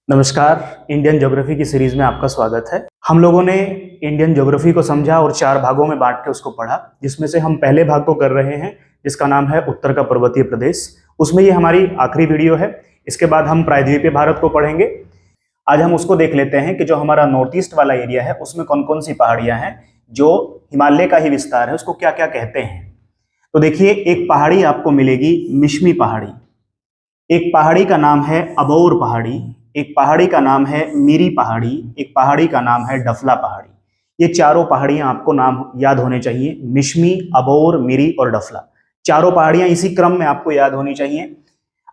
नमस्कार। Indian geography की series में आपका स्वागत है। हम लोगों ने इंडियन ज्योग्राफी को समझा और 4 भागों में बांट के उसको पढ़ा, जिसमें से हम पहले भाग को कर रहे हैं जिसका नाम है उत्तर का पर्वतीय प्रदेश। उसमें ये हमारी आखिरी वीडियो है। इसके बाद हम प्रायद्वीपीय भारत को पढ़ेंगे। आज हम उसको देख लेते हैं कि जो हमारा नॉर्थ ईस्ट वाला एरिया है उसमें कौन कौन सी पहाड़ियां हैं, जो हिमालय का ही विस्तार है, उसको क्या क्या कहते हैं। तो देखिए, एक पहाड़ी आपको मिलेगी मिश्मी पहाड़ी, एक पहाड़ी का नाम है अबौर पहाड़ी, एक पहाड़ी का नाम है मीरी पहाड़ी, एक पहाड़ी का नाम है डफला पहाड़ी। ये चारों पहाड़ियां आपको नाम याद होने चाहिए, मिश्मी, अबौर, मीरी और डफला। चारों पहाड़ियां इसी क्रम में आपको याद होनी चाहिए।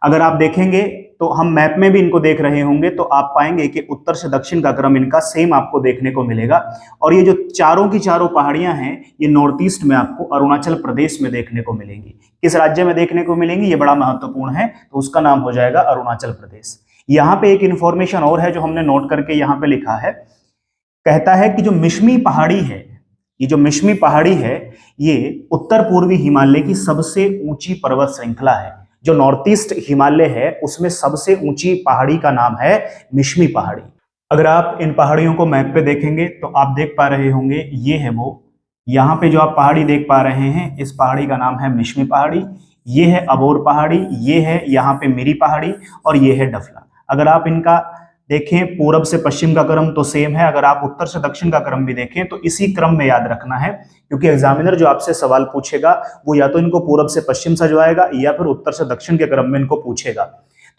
अगर आप देखेंगे तो हम मैप में भी इनको देख रहे होंगे तो आप पाएंगे कि उत्तर से दक्षिण का क्रम इनका सेम आपको देखने को मिलेगा। और ये जो चारों की चारों पहाड़ियां हैं ये नॉर्थ ईस्ट में आपको अरुणाचल प्रदेश में देखने को मिलेंगी। किस राज्य में देखने को मिलेंगी ये बड़ा महत्वपूर्ण है, तो उसका नाम हो जाएगा अरुणाचल प्रदेश। यहाँ पे एक इंफॉर्मेशन और है जो हमने नोट करके यहाँ पे लिखा है। कहता है कि जो मिश्मी पहाड़ी है, ये जो मिश्मी पहाड़ी है ये उत्तर पूर्वी हिमालय की सबसे ऊंची पर्वत श्रृंखला है। जो नॉर्थ ईस्ट हिमालय है उसमें सबसे ऊंची पहाड़ी का नाम है मिश्मी पहाड़ी। अगर आप इन पहाड़ियों को मैप पे देखेंगे तो आप देख पा रहे होंगे, ये है वो, यहाँ पे जो आप पहाड़ी देख पा रहे हैं इस पहाड़ी का नाम है मिश्मी पहाड़ी, ये है अबोर पहाड़ी, ये है यहाँ पे मीरी पहाड़ी और ये है डफला। अगर आप इनका देखें पूरब से पश्चिम का क्रम तो सेम है, अगर आप उत्तर से दक्षिण का क्रम भी देखें तो इसी क्रम में याद रखना है, क्योंकि एग्जामिनर जो आपसे सवाल पूछेगा वो या तो इनको पूरब से पश्चिम सजवाएगा या फिर उत्तर से दक्षिण के क्रम में इनको पूछेगा।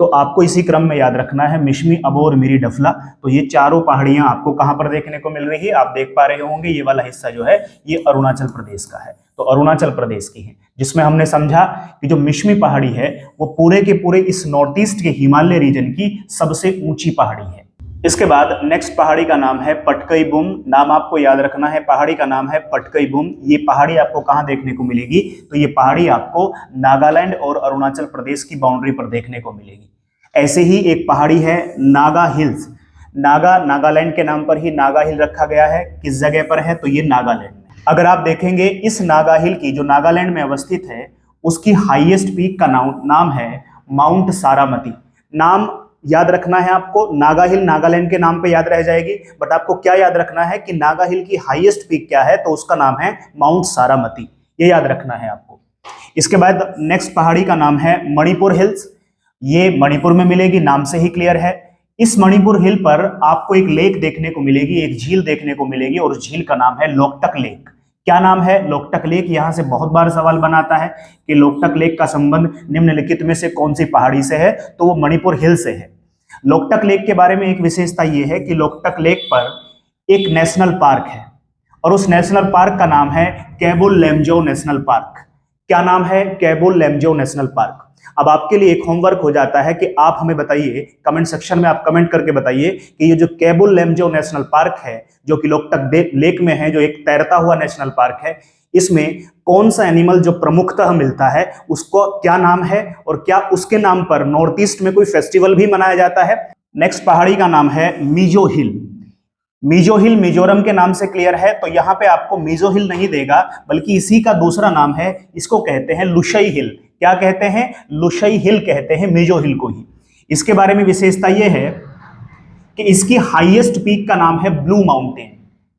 तो आपको इसी क्रम में याद रखना है, मिश्मी, अबोर, मीरी, डफला। तो ये चारों पहाड़ियां आपको कहां पर देखने को मिल रही है, आप देख पा रहे होंगे ये वाला हिस्सा जो है ये अरुणाचल प्रदेश का है, तो अरुणाचल प्रदेश की है, जिसमें हमने समझा कि जो मिश्मी पहाड़ी है वो पूरे के पूरे इस नॉर्थ ईस्ट के हिमालय रीजन की सबसे ऊंची पहाड़ी है। इसके बाद नेक्स्ट पहाड़ी का नाम है पटकई बुम। नाम आपको याद रखना है, पहाड़ी का नाम है पटकई बुम। ये पहाड़ी आपको कहां देखने को मिलेगी, तो ये पहाड़ी आपको नागालैंड और अरुणाचल प्रदेश की बाउंड्री पर देखने को मिलेगी। ऐसे ही एक पहाड़ी है नागा हिल्स। नागालैंड के नाम पर ही नागा हिल रखा गया है। किस जगह पर है, तो ये नागालैंड में। अगर आप देखेंगे इस नागा हिल की जो नागालैंड में अवस्थित है उसकी हाईएस्ट पीक का नाम है माउंट सारामती। नाम याद रखना है आपको, नागा हिल नागालैंड के नाम पे याद रह जाएगी, बट आपको क्या याद रखना है कि नागा हिल की हाईएस्ट पीक क्या है, तो उसका नाम है माउंट सारामती। ये याद रखना है आपको। इसके बाद नेक्स्ट पहाड़ी का नाम है मणिपुर हिल्स। ये मणिपुर में मिलेगी, नाम से ही क्लियर है। इस मणिपुर हिल पर आपको एक लेक देखने को मिलेगी, एक झील देखने को मिलेगी और झील का नाम है लोकटक लेक। क्या नाम है, लोकटक लेक। यहां से बहुत बार सवाल बनाता है कि लोकटक लेक का संबंध निम्नलिखित में से कौन सी पहाड़ी से है, तो वो मणिपुर हिल से है। लोकटक लेक के बारे में एक विशेषता यह है कि लोकटक लेक पर एक नेशनल पार्क है और उस नेशनल पार्क का नाम है कैबुल लेमजो नेशनल पार्क। क्या नाम है, कैबुल लेमजो नेशनल पार्क। अब आपके लिए एक होमवर्क हो जाता है कि आप हमें बताइए, कमेंट सेक्शन में आप कमेंट करके बताइए कि ये जो कैबुल लेमजो नेशनल पार्क है जो कि लोकटक लेक में है, जो एक तैरता हुआ नेशनल पार्क है, इसमें कौन सा एनिमल जो प्रमुखतः मिलता है उसको क्या नाम है और क्या उसके नाम पर नॉर्थ ईस्ट में कोई फेस्टिवल भी मनाया जाता है। नेक्स्ट पहाड़ी का नाम है मिजो हिल। मिजो हिल मिजोरम के नाम से क्लियर है, तो यहाँ पे आपको मिजो हिल नहीं देगा बल्कि इसी का दूसरा नाम है, इसको कहते हैं लुशई हिल। क्या कहते हैं, लुशई हिल कहते हैं मिजो हिल को ही। इसके बारे में विशेषता यह है कि इसकी हाईएस्ट पीक का नाम है ब्लू माउंटेन।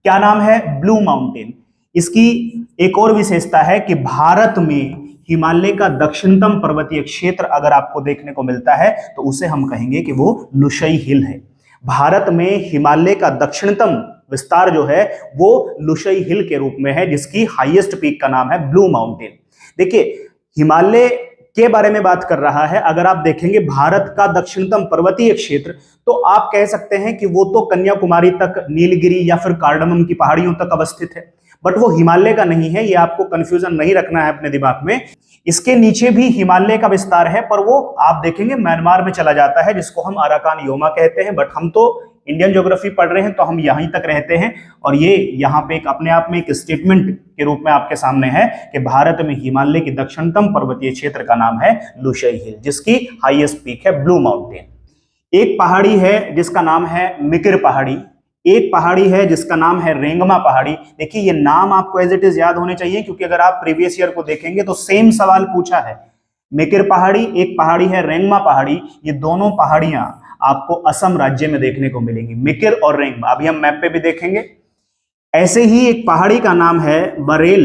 क्या नाम है, ब्लू माउंटेन। इसकी एक और विशेषता है कि भारत में हिमालय का दक्षिणतम पर्वतीय क्षेत्र अगर आपको देखने को मिलता है तो उसे हम कहेंगे कि वो लुशई हिल है। भारत में हिमालय का दक्षिणतम विस्तार जो है वो लुशई हिल के रूप में है, जिसकी हाईएस्ट पीक का नाम है ब्लू माउंटेन। देखिए, हिमालय के बारे में बात कर रहा है। अगर आप देखेंगे भारत का दक्षिणतम पर्वतीय क्षेत्र, तो आप कह सकते हैं कि वो तो कन्याकुमारी तक, नीलगिरी या फिर कार्डमम की पहाड़ियों तक अवस्थित है, बट वो हिमालय का नहीं है। ये आपको कंफ्यूजन नहीं रखना है अपने दिमाग में। इसके नीचे भी हिमालय का विस्तार है, पर वो आप देखेंगे म्यांमार में चला जाता है, जिसको हम अराकान योमा कहते हैं। बट हम तो इंडियन ज्योग्राफी पढ़ रहे हैं तो हम यहीं तक रहते हैं, और ये यहाँ पे एक अपने आप में एक स्टेटमेंट के रूप में आपके सामने है कि भारत में हिमालय की दक्षिणतम पर्वतीय क्षेत्र का नाम है लुशई हिल, जिसकी हाईएस्ट पीक है ब्लू माउंटेन। एक पहाड़ी है जिसका नाम है मिकिर पहाड़ी, एक पहाड़ी है जिसका नाम है रेंगमा पहाड़ी। देखिए, ये नाम आपको एज इट इज याद होने चाहिए, क्योंकि अगर आप प्रीवियस ईयर को देखेंगे तो सेम सवाल पूछा है। मिकिर पहाड़ी, एक पहाड़ी है रेंगमा पहाड़ी। ये दोनों पहाड़ियां आपको असम राज्य में देखने को मिलेंगी, मिकिर और रेंगमा। अभी हम मैप पे भी देखेंगे। ऐसे ही एक पहाड़ी का नाम है बरेल।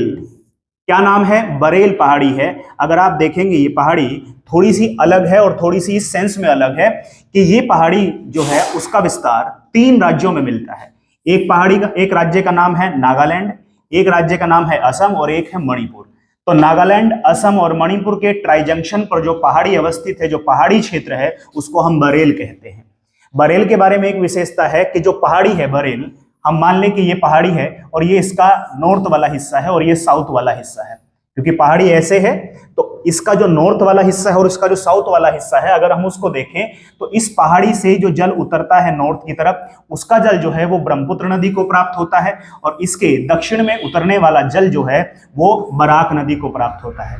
क्या नाम है? बरेल पहाड़ी है। अगर आप देखेंगे ये पहाड़ी थोड़ी सी अलग है और थोड़ी सी इस सेंस में अलग है कि ये पहाड़ी जो है उसका विस्तार 3 राज्यों में मिलता है। एक राज्य का नाम है नागालैंड, एक राज्य का नाम है असम और एक है मणिपुर। तो नागालैंड, असम और मणिपुर के ट्राई जंक्शन पर जो पहाड़ी अवस्थित है, जो पहाड़ी क्षेत्र है, उसको हम बरेल कहते हैं। बरेल के बारे में एक विशेषता है कि जो पहाड़ी है बरेल, हम मान लें कि ये पहाड़ी है और ये इसका नॉर्थ वाला हिस्सा है और ये साउथ वाला हिस्सा है। क्योंकि पहाड़ी ऐसे है तो इसका जो नॉर्थ वाला हिस्सा है और इसका जो साउथ वाला हिस्सा है, अगर हम उसको देखें तो इस पहाड़ी से जो जल उतरता है नॉर्थ की तरफ, उसका जल जो है वो ब्रह्मपुत्र नदी को प्राप्त होता है और इसके दक्षिण में उतरने वाला जल जो है वो बराक नदी को प्राप्त होता है।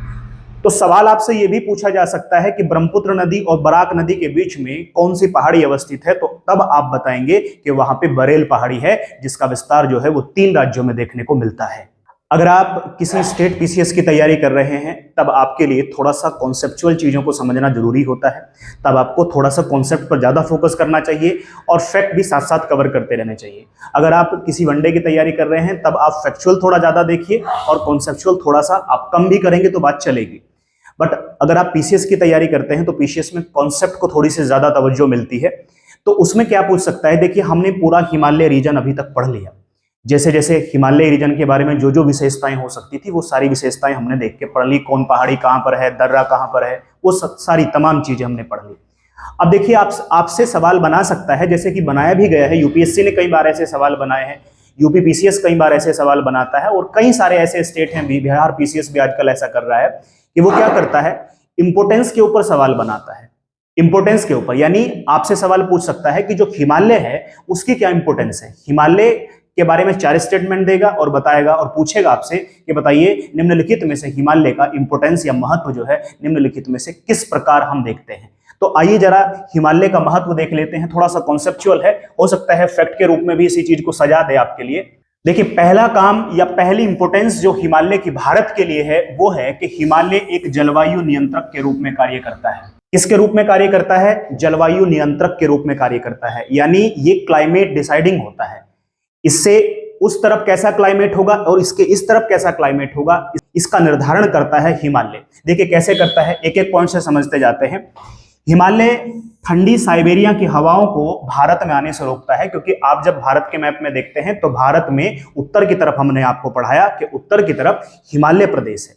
तो सवाल आपसे ये भी पूछा जा सकता है कि ब्रह्मपुत्र नदी और बराक नदी के बीच में कौन सी पहाड़ी अवस्थित है, तो तब आप बताएंगे कि वहां पे बरेल पहाड़ी है, जिसका विस्तार जो है वो 3 राज्यों में देखने को मिलता है। अगर आप किसी स्टेट पीसीएस की तैयारी कर रहे हैं तब आपके लिए थोड़ा सा कॉन्सेप्चुअल चीजों को समझना जरूरी होता है। तब आपको थोड़ा सा कॉन्सेप्ट पर ज्यादा फोकस करना चाहिए और फैक्ट भी साथ साथ कवर करते रहने चाहिए। अगर आप किसी वनडे की तैयारी कर रहे हैं तब आप फैक्चुअल थोड़ा ज्यादा देखिए और कॉन्सेप्चुअल थोड़ा सा आप कम भी करेंगे तो बात चलेगी। बट अगर आप पीसीएस की तैयारी करते हैं तो पीसीएस में कॉन्सेप्ट को थोड़ी सी ज्यादा तवज्जो मिलती है। तो उसमें क्या पूछ सकता है? देखिए, हमने पूरा हिमालय रीजन अभी तक पढ़ लिया। जैसे जैसे हिमालय रीजन के बारे में जो जो विशेषताएं हो सकती थी वो सारी विशेषताएं हमने देख के पढ़ ली। कौन पहाड़ी कहाँ पर है, दर्रा कहाँ पर है, वो सारी तमाम चीजें हमने पढ़ ली। अब देखिए, आपसे सवाल बना सकता है, जैसे कि बनाया भी गया है, यूपीएससी ने कई बार ऐसे सवाल बनाए हैं, यूपी पीसीएस कई बार ऐसे सवाल बनाता है और कई सारे ऐसे स्टेट हैं, बिहार पीसीएस भी आजकल ऐसा कर रहा है कि वो क्या करता है, इंपोर्टेंस के ऊपर सवाल बनाता है। इंपोर्टेंस के ऊपर, यानी आपसे सवाल पूछ सकता है कि जो हिमालय है उसकी क्या इंपोर्टेंस है। हिमालय के बारे में 4 स्टेटमेंट देगा और बताएगा और पूछेगा आपसे कि बताइए निम्नलिखित में से हिमालय का इंपोर्टेंस या महत्व जो है निम्नलिखित में से किस प्रकार हम देखते हैं। तो आइए जरा हिमालय का महत्व देख लेते हैं। थोड़ा सा कॉन्सेप्चुअल है, हो सकता है फैक्ट के रूप में भी इसी चीज को सजा दे आपके लिए। देखिए, पहला काम या पहली इंपोर्टेंस जो हिमालय की भारत के लिए है वो है कि हिमालय एक जलवायु नियंत्रक के रूप में कार्य करता है। किसके रूप में कार्य करता है? जलवायु नियंत्रक के रूप में कार्य करता है। यानी ये क्लाइमेट डिसाइडिंग होता है। इससे उस तरफ कैसा क्लाइमेट होगा और इसके इस तरफ कैसा क्लाइमेट होगा, इसका निर्धारण करता है हिमालय। देखिए कैसे करता है, एक एक पॉइंट से समझते जाते हैं। हिमालय ठंडी साइबेरिया की हवाओं को भारत में आने से रोकता है, क्योंकि आप जब भारत के मैप में देखते हैं तो भारत में उत्तर की तरफ, हमने आपको पढ़ाया कि उत्तर की तरफ हिमालय प्रदेश है।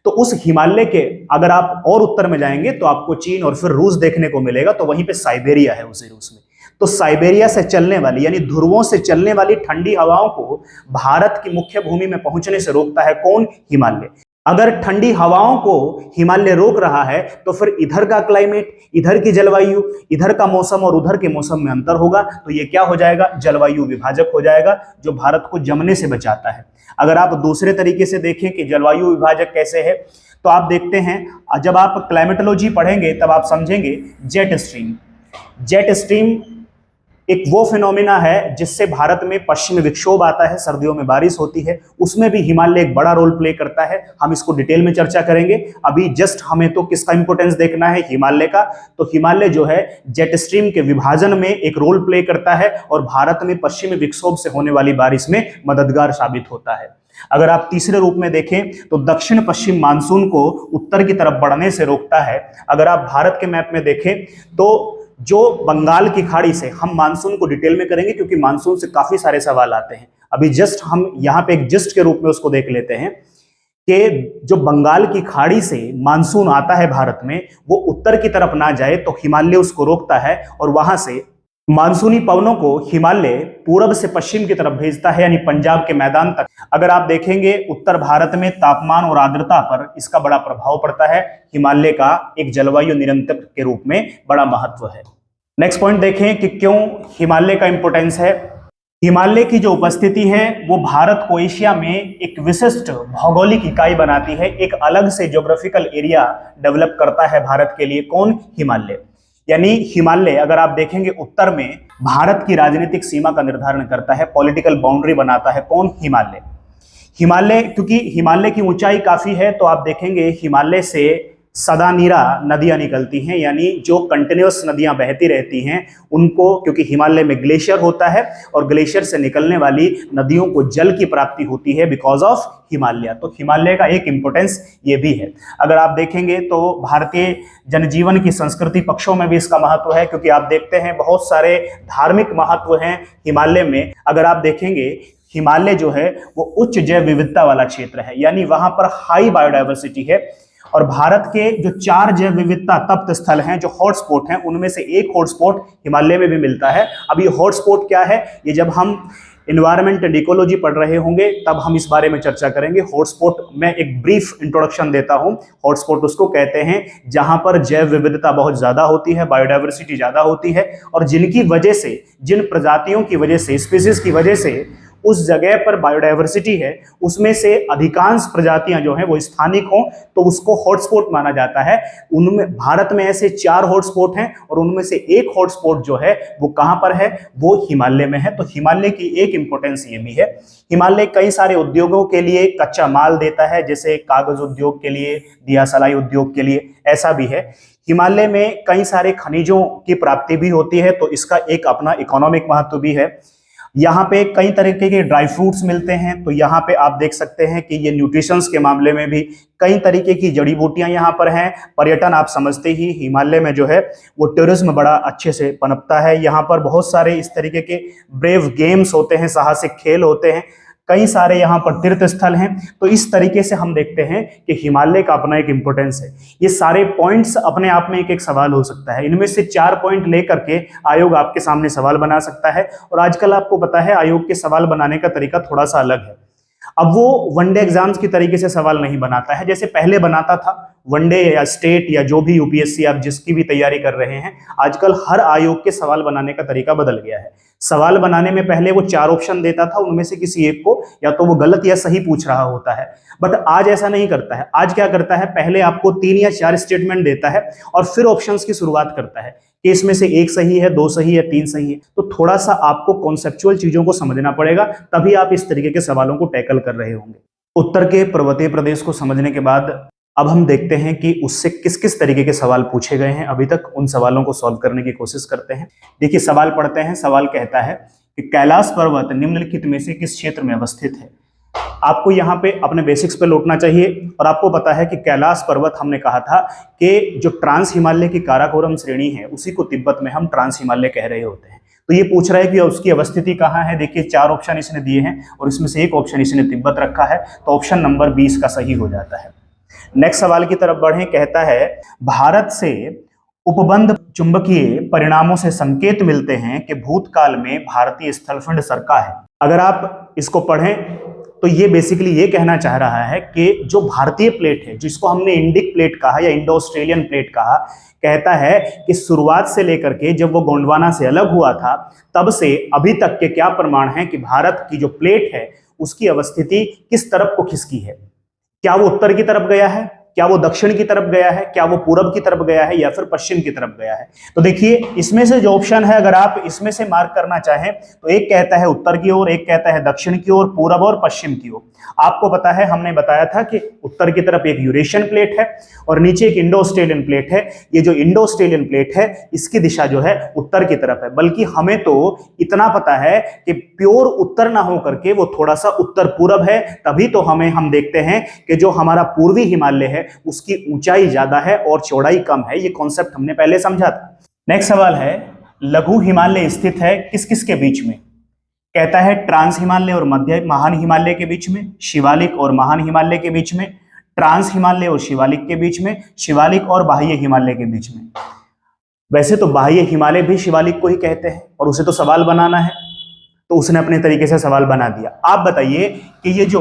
तो उस हिमालय के अगर आप और उत्तर में जाएंगे तो आपको चीन और फिर रूस देखने को मिलेगा, तो वहीं पे साइबेरिया है उसी रूस में। तो साइबेरिया से चलने वाली यानी ध्रुवों से चलने वाली ठंडी हवाओं को भारत की मुख्य भूमि में पहुंचने से रोकता है कौन? हिमालय। अगर ठंडी हवाओं को हिमालय रोक रहा है तो फिर इधर का क्लाइमेट, इधर की जलवायु, इधर का मौसम और उधर के मौसम में अंतर होगा, तो ये क्या हो जाएगा? जलवायु विभाजक हो जाएगा, जो भारत को जमने से बचाता है। अगर आप दूसरे तरीके से देखें कि जलवायु विभाजक कैसे है, तो आप देखते हैं, जब आप क्लाइमेटोलॉजी पढ़ेंगे तब आप समझेंगे जेट स्ट्रीम। जेट स्ट्रीम एक वो फिनोमिना है जिससे भारत में पश्चिमी विक्षोभ आता है, सर्दियों में बारिश होती है, उसमें भी हिमालय एक बड़ा रोल प्ले करता है। हम इसको डिटेल में चर्चा करेंगे। अभी जस्ट हमें तो किसका इंपोर्टेंस देखना है? हिमालय का। तो हिमालय जो है जेट स्ट्रीम के विभाजन में एक रोल प्ले करता है और भारत में पश्चिमी विक्षोभ से होने वाली बारिश में मददगार साबित होता है। अगर आप तीसरे रूप में देखें तो दक्षिण पश्चिम मानसून को उत्तर की तरफ बढ़ने से रोकता है। अगर आप भारत के मैप में देखें तो जो बंगाल की खाड़ी से, हम मानसून को डिटेल में करेंगे क्योंकि मानसून से काफी सारे सवाल आते हैं, अभी जस्ट हम यहाँ पे एक जस्ट के रूप में उसको देख लेते हैं कि जो बंगाल की खाड़ी से मानसून आता है भारत में, वो उत्तर की तरफ ना जाए तो हिमालय उसको रोकता है और वहां से मानसूनी पवनों को हिमालय पूरब से पश्चिम की तरफ भेजता है, यानी पंजाब के मैदान तक। अगर आप देखेंगे उत्तर भारत में तापमान और आर्द्रता पर इसका बड़ा प्रभाव पड़ता है। हिमालय का एक जलवायु नियंत्रक के रूप में बड़ा महत्व है। नेक्स्ट पॉइंट देखें कि क्यों हिमालय का इंपोर्टेंस है। हिमालय की जो उपस्थिति है वो भारत को एशिया में एक विशिष्ट भौगोलिक इकाई बनाती है, एक अलग से ज्योग्राफिकल एरिया डेवलप करता है भारत के लिए। कौन? हिमालय। यानी हिमालय अगर आप देखेंगे उत्तर में भारत की राजनीतिक सीमा का निर्धारण करता है, पॉलिटिकल बाउंड्री बनाता है। कौन? हिमालय। हिमालय, क्योंकि हिमालय की ऊंचाई काफी है तो आप देखेंगे हिमालय से सदानीरा नदियां निकलती हैं, यानी जो कंटिन्यूअस नदियां बहती रहती हैं उनको, क्योंकि हिमालय में ग्लेशियर होता है और ग्लेशियर से निकलने वाली नदियों को जल की प्राप्ति होती है बिकॉज ऑफ हिमालय। तो हिमालय का एक इंपॉर्टेंस ये भी है। अगर आप देखेंगे तो भारतीय जनजीवन की संस्कृति पक्षों में भी इसका महत्व है, क्योंकि आप देखते हैं बहुत सारे धार्मिक महत्व हैं हिमालय में। अगर आप देखेंगे हिमालय जो है वो उच्च जैव विविधता वाला क्षेत्र है, यानी वहां पर हाई बायोडाइवर्सिटी है। और भारत के जो 4 जैव विविधता तप्त स्थल हैं, जो हॉटस्पॉट हैं, उनमें से एक हॉटस्पॉट हिमालय में भी मिलता है। अब ये हॉटस्पॉट क्या है, ये जब हम इन्वायरमेंट एंड इकोलॉजी पढ़ रहे होंगे तब हम इस बारे में चर्चा करेंगे। हॉटस्पॉट में एक ब्रीफ इंट्रोडक्शन देता हूं। हॉटस्पॉट उसको कहते हैं जहां पर जैव विविधता बहुत ज्यादा होती है, बायोडाइवर्सिटी ज्यादा होती है, और जिनकी वजह से, जिन प्रजातियों की वजह से, स्पीसीज की वजह से उस जगह पर बायोडाइवर्सिटी है, उसमें से अधिकांश प्रजातियां जो हैं वो स्थानिक हों, तो उसको हॉटस्पॉट माना जाता है। उनमें भारत में ऐसे 4 हॉटस्पॉट हैं और उनमें से एक हॉटस्पॉट जो है वो कहां पर है, वो हिमालय में है। तो हिमालय की एक इंपॉर्टेंस ये भी है। हिमालय कई सारे उद्योगों के लिए कच्चा माल देता है, जैसे कागज उद्योग के लिए, दिया सलाई उद्योग के लिए, ऐसा भी है। हिमालय में कई सारे खनिजों की प्राप्ति भी होती है, तो इसका एक अपना इकोनॉमिक महत्व भी है। यहाँ पे कई तरीके के ड्राई फ्रूट्स मिलते हैं, तो यहाँ पे आप देख सकते हैं कि ये न्यूट्रिशंस के मामले में भी कई तरीके की जड़ी बूटियां यहाँ पर हैं। पर्यटन आप समझते ही, हिमालय में जो है वो टूरिज्म बड़ा अच्छे से पनपता है। यहाँ पर बहुत सारे इस तरीके के ब्रेव गेम्स होते हैं, साहसिक खेल होते हैं, कई सारे यहाँ पर तीर्थ स्थल हैं। तो इस तरीके से हम देखते हैं कि हिमालय का अपना एक इंपॉर्टेंस है। ये सारे पॉइंट्स अपने आप में एक एक सवाल हो सकता है। इनमें से 4 पॉइंट लेकर के आयोग आपके सामने सवाल बना सकता है, और आजकल आपको पता है आयोग के सवाल बनाने का तरीका थोड़ा सा अलग है। अब वो वनडे एग्जाम्स की तरीके से सवाल नहीं बनाता है जैसे पहले बनाता था। वनडे या स्टेट या जो भी यूपीएससी आप जिसकी भी तैयारी कर रहे हैं, आजकल हर आयोग के सवाल बनाने का तरीका बदल गया है। सवाल बनाने में पहले वो 4 ऑप्शन देता था, उनमें से किसी एक को या तो वो गलत या सही पूछ रहा होता है, बट आज ऐसा नहीं करता है। आज क्या करता है, पहले आपको 3 या 4 स्टेटमेंट देता है और फिर ऑप्शंस की शुरुआत करता है कि इसमें से 1 सही है, 2 सही है, 3 सही है। तो थोड़ा सा आपको कॉन्सेप्चुअल चीजों को समझना पड़ेगा, तभी आप इस तरीके के सवालों को टैकल कर रहे होंगे। उत्तर के पर्वतीय प्रदेश को समझने के बाद अब हम देखते हैं कि उससे किस किस तरीके के सवाल पूछे गए हैं अभी तक, उन सवालों को सॉल्व करने की कोशिश करते हैं। देखिए सवाल पढ़ते हैं। सवाल कहता है कि कैलाश पर्वत निम्नलिखित में से किस क्षेत्र में अवस्थित है। आपको यहाँ पे अपने बेसिक्स पे लौटना चाहिए, और आपको पता है कि कैलाश पर्वत हमने कहा था कि जो ट्रांस हिमालय की काराकोरम श्रेणी है उसी को तिब्बत में हम ट्रांस हिमालय कह रहे होते हैं। तो ये पूछ रहा है कि उसकी अवस्थिति कहाँ है। देखिए 4 ऑप्शन इसने दिए हैं और इसमें से एक ऑप्शन इसने तिब्बत रखा है, तो ऑप्शन नंबर 20 का सही हो जाता है। नेक्स्ट सवाल की तरफ बढ़ें। कहता है भारत से उपबंध चुंबकीय परिणामों से संकेत मिलते हैं कि भूतकाल में भारतीय स्थलखंड सरका है। अगर आप इसको पढ़ें तो ये बेसिकली ये कहना चाह रहा है कि जो भारतीय प्लेट है, जिसको हमने इंडिक प्लेट कहा या इंडो ऑस्ट्रेलियन प्लेट कहा, कहता है कि शुरुआत से लेकर के जब वो गोंडवाना से अलग हुआ था तब से अभी तक के क्या प्रमाण है कि भारत की जो प्लेट है उसकी अवस्थिति किस तरफ को खिसकी है। क्या वो उत्तर की तरफ गया है, क्या वो दक्षिण की तरफ गया है, क्या वो पूरब की तरफ गया है, या फिर पश्चिम की तरफ गया है। तो देखिए इसमें से जो ऑप्शन है, अगर आप इसमें से मार्क करना चाहें तो एक कहता है उत्तर की ओर, एक कहता है दक्षिण की ओर, पूरब और पश्चिम की ओर। आपको पता है हमने बताया था कि उत्तर की तरफ एक यूरेशियन प्लेट है और नीचे एक इंडो ऑस्ट्रेलियन प्लेट है। ये जो इंडो ऑस्ट्रेलियन प्लेट है इसकी दिशा जो है उत्तर की तरफ है, बल्कि हमें तो इतना पता है कि प्योर उत्तर ना हो करके वो थोड़ा सा उत्तर पूरब है। तभी तो हम देखते हैं कि जो हमारा पूर्वी हिमालय है उसकी ऊंचाई ज्यादा है और चौड़ाई कम है। ये कॉन्सेप्ट हमने पहले समझा था। नेक्स्ट सवाल है लघु हिमालय स्थित है किस किस के बीच में। कहता है ट्रांस हिमालय और मध्य महान हिमालय के बीच में, शिवालिक और महान हिमालय के बीच में, ट्रांस हिमालय और शिवालिक के बीच में, शिवालिक और बाह्य हिमालय के बीच में। वैसे तो बाह्य हिमालय भी शिवालिक को ही कहते हैं और उसे तो सवाल बनाना है, तो उसने अपने तरीके से सवाल बना दिया। आप बताइए कि ये जो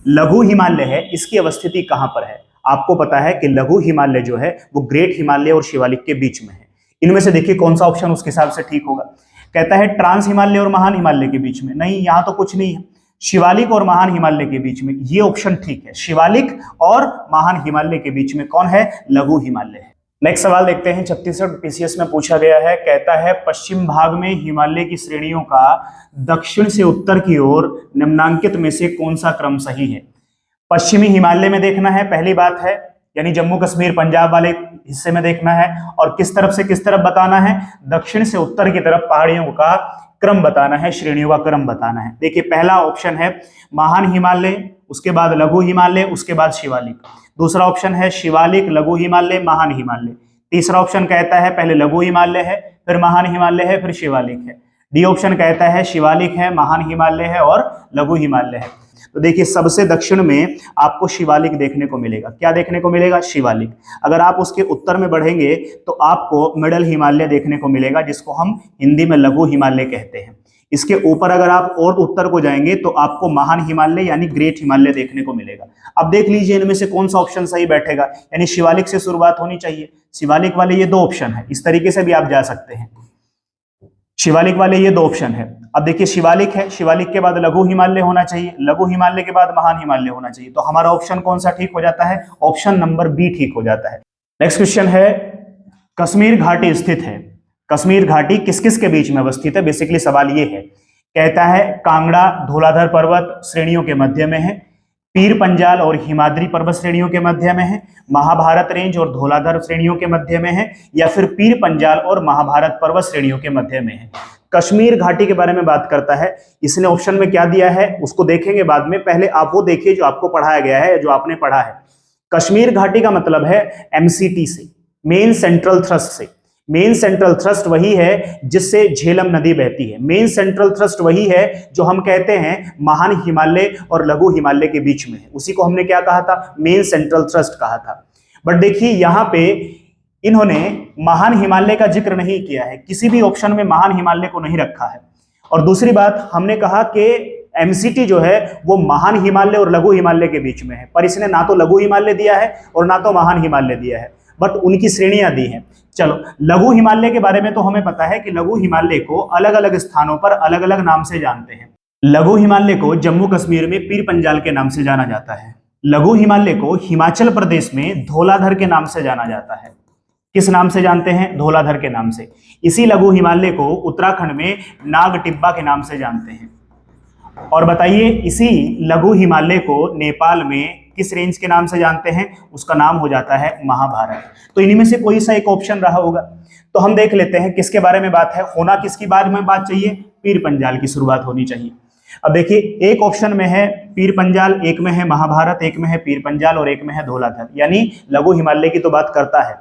लघु हिमालय है इसकी अवस्थिति कहां पर है। आपको पता है कि लघु हिमालय जो है वो ग्रेट हिमालय और शिवालिक के बीच में है। इनमें से देखिए कौन सा ऑप्शन उसके हिसाब से ठीक होगा। कहता है ट्रांस हिमालय और महान हिमालय के बीच में, नहीं यहां तो कुछ नहीं है। शिवालिक और महान हिमालय के बीच में, ये ऑप्शन ठीक है। शिवालिक और महान हिमालय के बीच में कौन है, लघु हिमालय है। नेक्स्ट सवाल देखते हैं, छत्तीसगढ़ पीसीएस में पूछा गया है। कहता है पश्चिम भाग में हिमालय की श्रेणियों का दक्षिण से उत्तर की ओर निम्नांकित में से कौन सा क्रम सही है। पश्चिमी हिमालय में देखना है पहली बात है, यानी जम्मू कश्मीर पंजाब वाले हिस्से में देखना है, और किस तरफ से किस तरफ बताना है, दक्षिण से उत्तर की तरफ पहाड़ियों का क्रम बताना है, श्रेणियों का क्रम बताना है। देखिए पहला ऑप्शन है महान हिमालय, उसके बाद लघु हिमालय, उसके बाद शिवालिक। दूसरा ऑप्शन है शिवालिक, लघु हिमालय, महान हिमालय। तीसरा ऑप्शन कहता है पहले लघु हिमालय है, फिर महान हिमालय है, फिर शिवालिक है। डी ऑप्शन कहता है शिवालिक है, महान हिमालय है और लघु हिमालय है। तो देखिए सबसे दक्षिण में आपको शिवालिक देखने को मिलेगा। क्या देखने को मिलेगा? शिवालिक। अगर आप उसके उत्तर में बढ़ेंगे तो आपको मिडल हिमालय देखने को मिलेगा, जिसको हम हिंदी में लघु हिमालय कहते हैं। इसके ऊपर अगर आप और उत्तर को जाएंगे तो आपको महान हिमालय यानी ग्रेट हिमालय देखने को मिलेगा। अब देख लीजिए इनमें से कौन सा ऑप्शन सही बैठेगा, यानी शिवालिक से शुरुआत होनी चाहिए। शिवालिक वाले ये दो ऑप्शन है, इस तरीके से भी आप जा सकते हैं। शिवालिक वाले ये दो ऑप्शन है। अब देखिए शिवालिक है, शिवालिक के बाद लघु हिमालय होना चाहिए, लघु हिमालय के बाद महान हिमालय होना चाहिए। तो हमारा ऑप्शन कौन सा ठीक हो जाता है? ऑप्शन नंबर बी ठीक हो जाता है। नेक्स्ट क्वेश्चन है कश्मीर घाटी स्थित है। कश्मीर घाटी किस किस के बीच में अवस्थित है? बेसिकली सवाल ये है। कहता है कांगड़ा धौलाधर पर्वत श्रेणियों के मध्य में है, पीर पंजाल और हिमाद्री पर्वत श्रेणियों के मध्य में है, महाभारत रेंज और धौलाधर श्रेणियों के मध्य में है, या फिर पीर पंजाल और महाभारत पर्वत श्रेणियों के मध्य में है। कश्मीर घाटी के बारे में बात करता है। इसने ऑप्शन में क्या दिया है उसको देखेंगे बाद में, पहले आप वो देखिए जो आपको पढ़ाया गया है, जो आपने पढ़ा है। कश्मीर घाटी का मतलब है एमसीटी से, मेन सेंट्रल थ्रस्ट से। मेन सेंट्रल थ्रस्ट वही है जिससे झेलम नदी बहती है। मेन सेंट्रल थ्रस्ट वही है जो हम कहते हैं महान हिमालय और लघु हिमालय के बीच में है। उसी को हमने क्या कहा था? मेन सेंट्रल थ्रस्ट कहा था। बट देखिए यहां पे इन्होंने महान हिमालय का जिक्र नहीं किया है, किसी भी ऑप्शन में महान हिमालय को नहीं रखा है। और दूसरी बात हमने कहा कि एमसीटी जो है वो महान हिमालय और लघु हिमालय के बीच में है, पर इसने ना तो लघु हिमालय दिया है और ना तो महान हिमालय दिया है, बट उनकी श्रेणियां दी हैं। चलो लघु हिमालय के बारे में तो हमें पता है कि लघु हिमालय को अलग अलग स्थानों पर अलग अलग नाम से जानते हैं। लघु हिमालय को जम्मू कश्मीर में पीर पंजाल के नाम से जाना जाता है। लघु हिमालय को हिमाचल प्रदेश में धौलाधर के नाम से जाना जाता है। किस नाम से जानते हैं? धौलाधर के नाम से। इसी लघु हिमालय को उत्तराखंड में नाग टिब्बा के नाम से जानते हैं। और बताइए इसी लघु हिमालय को नेपाल में किस रेंज के नाम से जानते हैं? उसका नाम हो जाता है महाभारत। तो इन्हीं में से कोई सा एक ऑप्शन रहा होगा। तो हम देख लेते हैं किसके बारे में बात है, होना किसकी बारे में बात चाहिए? पीर पंजाल की शुरुआत होनी चाहिए। अब देखिए एक ऑप्शन में है पीर पंजाल, एक में है महाभारत, एक में है पीर पंजाल और एक में है धौलाधर, यानी लघु हिमालय की तो बात करता है।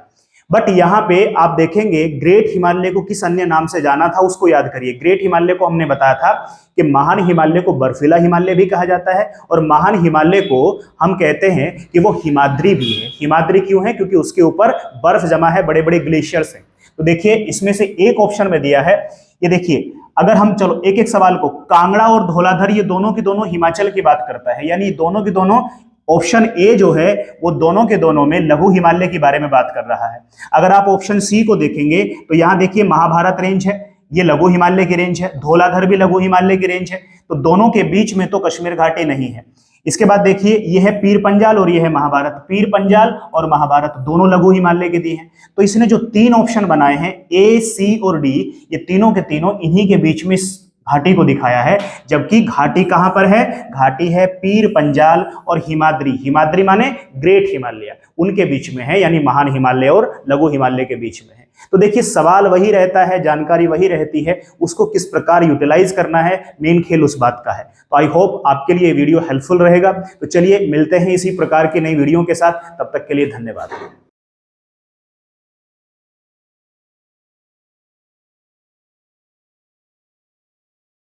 बट यहाँ पे आप देखेंगे ग्रेट हिमालय को किस अन्य नाम से जाना था उसको याद करिए। ग्रेट हिमालय को हमने बताया था कि महान हिमालय को बर्फीला हिमालय भी कहा जाता है, और महान हिमालय को हम कहते हैं कि वो हिमाद्री भी है। हिमाद्री क्यों है? क्योंकि उसके ऊपर बर्फ जमा है, बड़े बड़े ग्लेशियर्स हैं। तो देखिए इसमें से एक ऑप्शन में दिया है, ये देखिए अगर हम चलो एक एक सवाल को, कांगड़ा और धौलाधर ये दोनों की दोनों हिमाचल की बात करता है, यानी दोनों की दोनों ऑप्शन ए जो है वो दोनों के दोनों में लघु हिमालय के बारे में बात कर रहा है। अगर आप ऑप्शन सी को देखेंगे तो यहां देखिए महाभारत रेंज है, ये लघु हिमालय की रेंज है, धौलाधर भी लघु हिमालय की रेंज है, तो दोनों के बीच में तो कश्मीर घाटी नहीं है। इसके बाद देखिए ये है पीर पंजाल और ये है महाभारत। पीर पंजाल और महाभारत दोनों लघु हिमालय के दिए हैं। तो इसने जो तीन ऑप्शन बनाए हैं ए, सी और डी, ये तीनों के तीनों इन्हीं के बीच में घाटी को दिखाया है। जबकि घाटी कहां पर है? घाटी है पीर पंजाल और हिमाद्री। हिमाद्री माने ग्रेट हिमालय, उनके बीच में है, यानी महान हिमालय और लघु हिमालय के बीच में है। तो देखिए सवाल वही रहता है, जानकारी वही रहती है, उसको किस प्रकार यूटिलाइज करना है, मेन खेल उस बात का है। तो आई होप आपके लिए वीडियो हेल्पफुल रहेगा। तो चलिए मिलते हैं इसी प्रकार की नई वीडियो के साथ, तब तक के लिए धन्यवाद।